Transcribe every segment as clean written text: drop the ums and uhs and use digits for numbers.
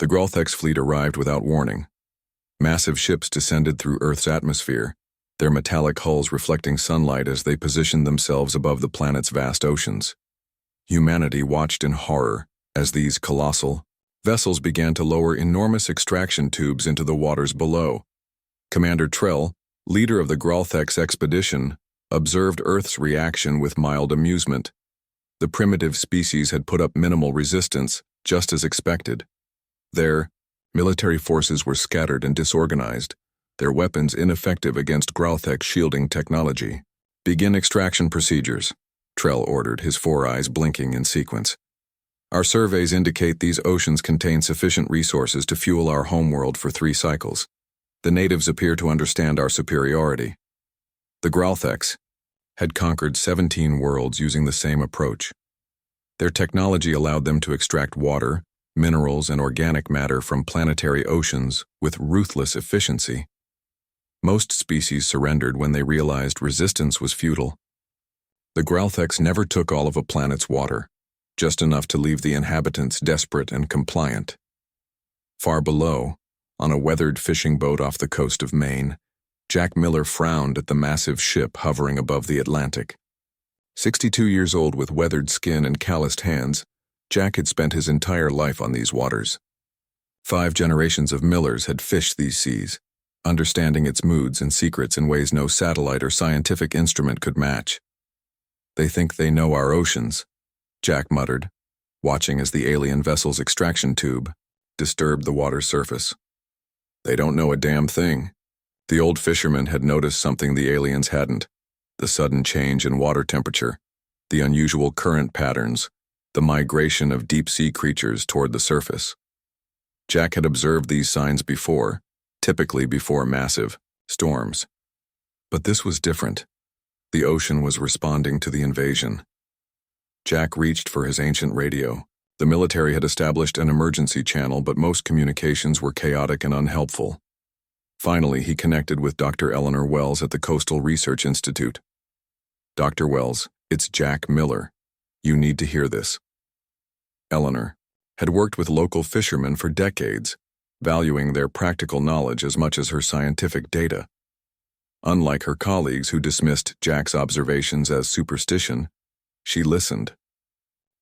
The Gralthex fleet arrived without warning. Massive ships descended through Earth's atmosphere, their metallic hulls reflecting sunlight as they positioned themselves above the planet's vast oceans. Humanity watched in horror as these colossal vessels began to lower enormous extraction tubes into the waters below. Commander Trell, leader of the Gralthex expedition, observed Earth's reaction with mild amusement. The primitive species had put up minimal resistance, just as expected. Their military forces were scattered and disorganized, their weapons ineffective against Gralthex shielding technology. "Begin extraction procedures," Trell ordered, his 4 eyes blinking in sequence. "Our surveys indicate these oceans contain sufficient resources to fuel our homeworld for 3 cycles. The natives appear to understand our superiority." The Gralthex had conquered 17 worlds using the same approach. Their technology allowed them to extract water, minerals, and organic matter from planetary oceans with ruthless efficiency. Most species surrendered when they realized resistance was futile. The Gralthex never took all of a planet's water, just enough to leave the inhabitants desperate and compliant. Far below, on a weathered fishing boat off the coast of Maine, Jack Miller frowned at the massive ship hovering above the Atlantic. 62 years old with weathered skin and calloused hands, Jack had spent his entire life on these waters. 5 generations of Millers had fished these seas, understanding its moods and secrets in ways no satellite or scientific instrument could match. "They think they know our oceans," Jack muttered, watching as the alien vessel's extraction tube disturbed the water's surface. "They don't know a damn thing." The old fisherman had noticed something the aliens hadn't: the sudden change in water temperature, the unusual current patterns, the migration of deep-sea creatures toward the surface. Jack had observed these signs before, typically before massive storms. But this was different. The ocean was responding to the invasion. Jack reached for his ancient radio. The military had established an emergency channel, but most communications were chaotic and unhelpful. Finally, he connected with Dr. Eleanor Wells at the Coastal Research Institute. "Dr. Wells, it's Jack Miller. You need to hear this." Eleanor had worked with local fishermen for decades, valuing their practical knowledge as much as her scientific data. Unlike her colleagues who dismissed Jack's observations as superstition, she listened.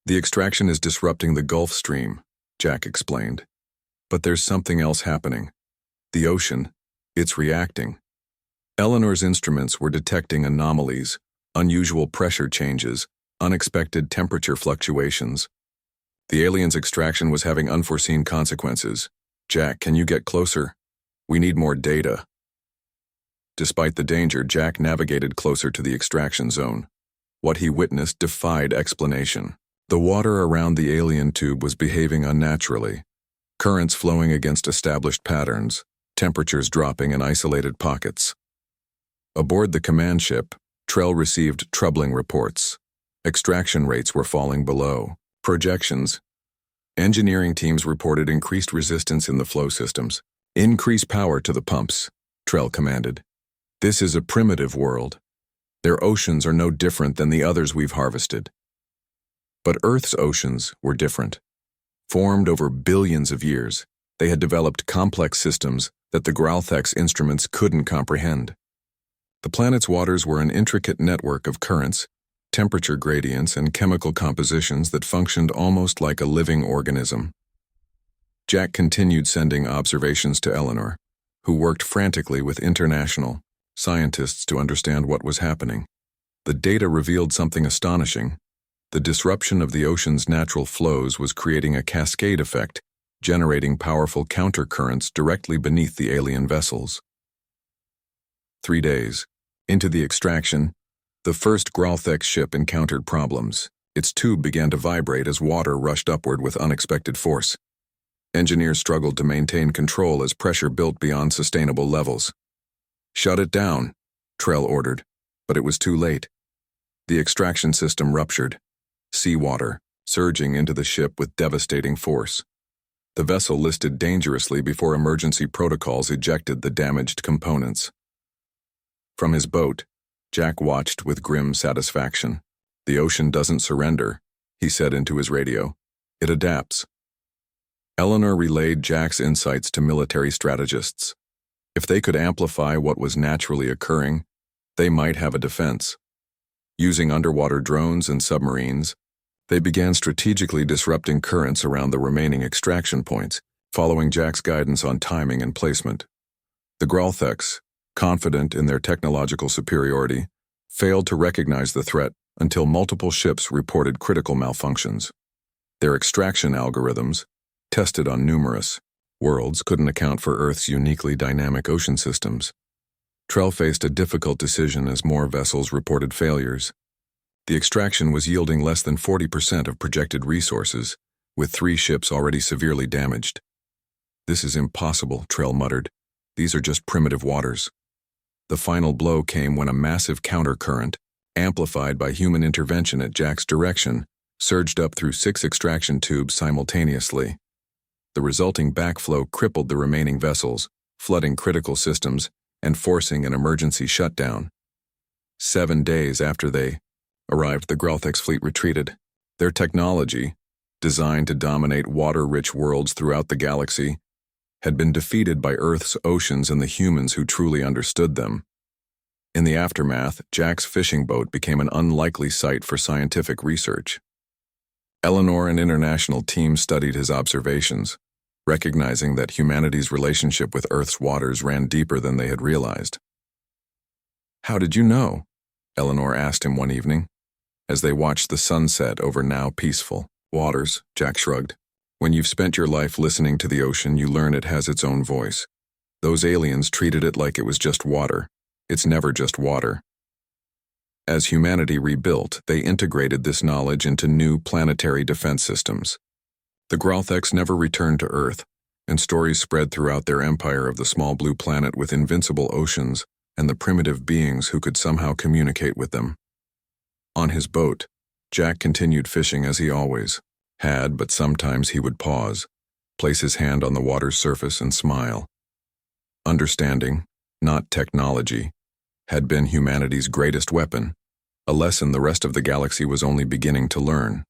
"The extraction is disrupting the Gulf Stream," Jack explained. "But there's something else happening. The ocean, it's reacting." Eleanor's instruments were detecting anomalies, unusual pressure changes, unexpected temperature fluctuations. The aliens' extraction was having unforeseen consequences. "Jack, can you get closer? We need more data." Despite the danger, Jack navigated closer to the extraction zone. What he witnessed defied explanation. The water around the alien tube was behaving unnaturally, currents flowing against established patterns, temperatures dropping in isolated pockets. Aboard the command ship, Trell received troubling reports. Extraction rates were falling below projections. Engineering teams reported increased resistance in the flow systems. "Increase power to the pumps," Trell commanded. "This is a primitive world. Their oceans are no different than the others we've harvested." But Earth's oceans were different. Formed over billions of years, they had developed complex systems that the Gralthex instruments couldn't comprehend. The planet's waters were an intricate network of currents, temperature gradients, and chemical compositions that functioned almost like a living organism. Jack continued sending observations to Eleanor, who worked frantically with international scientists to understand what was happening. The data revealed something astonishing. The disruption of the ocean's natural flows was creating a cascade effect, generating powerful countercurrents directly beneath the alien vessels. 3 days into the extraction, the first Gralthex ship encountered problems. Its tube began to vibrate as water rushed upward with unexpected force. Engineers struggled to maintain control as pressure built beyond sustainable levels. "Shut it down," Trell ordered, but it was too late. The extraction system ruptured, seawater surging into the ship with devastating force. The vessel listed dangerously before emergency protocols ejected the damaged components. From his boat, Jack watched with grim satisfaction. "The ocean doesn't surrender," he said into his radio. "It adapts." Eleanor relayed Jack's insights to military strategists. If they could amplify what was naturally occurring, they might have a defense. Using underwater drones and submarines, they began strategically disrupting currents around the remaining extraction points, following Jack's guidance on timing and placement. The Gralthecs, confident in their technological superiority, failed to recognize the threat until multiple ships reported critical malfunctions. Their extraction algorithms, tested on numerous worlds, couldn't account for Earth's uniquely dynamic ocean systems. Trell faced a difficult decision as more vessels reported failures. The extraction was yielding less than 40% of projected resources, with 3 ships already severely damaged. "This is impossible," Trell muttered. "These are just primitive waters." The final blow came when a massive countercurrent, amplified by human intervention at Jack's direction, surged up through 6 extraction tubes simultaneously. The resulting backflow crippled the remaining vessels, flooding critical systems and forcing an emergency shutdown. 7 days after they arrived, the Gralthecs fleet retreated. Their technology, designed to dominate water-rich worlds throughout the galaxy, had been defeated by Earth's oceans and the humans who truly understood them. In the aftermath, Jack's fishing boat became an unlikely site for scientific research. Eleanor and international teams studied his observations, recognizing that humanity's relationship with Earth's waters ran deeper than they had realized. "How did you know?" Eleanor asked him one evening, as they watched the sunset over now peaceful waters. Jack shrugged. "When you've spent your life listening to the ocean, you learn it has its own voice. Those aliens treated it like it was just water. It's never just water." As humanity rebuilt, they integrated this knowledge into new planetary defense systems. The Gralthecs never returned to Earth, and stories spread throughout their empire of the small blue planet with invincible oceans and the primitive beings who could somehow communicate with them. On his boat, Jack continued fishing as he always had, but sometimes he would pause, place his hand on the water's surface and smile. Understanding, not technology, had been humanity's greatest weapon, a lesson the rest of the galaxy was only beginning to learn.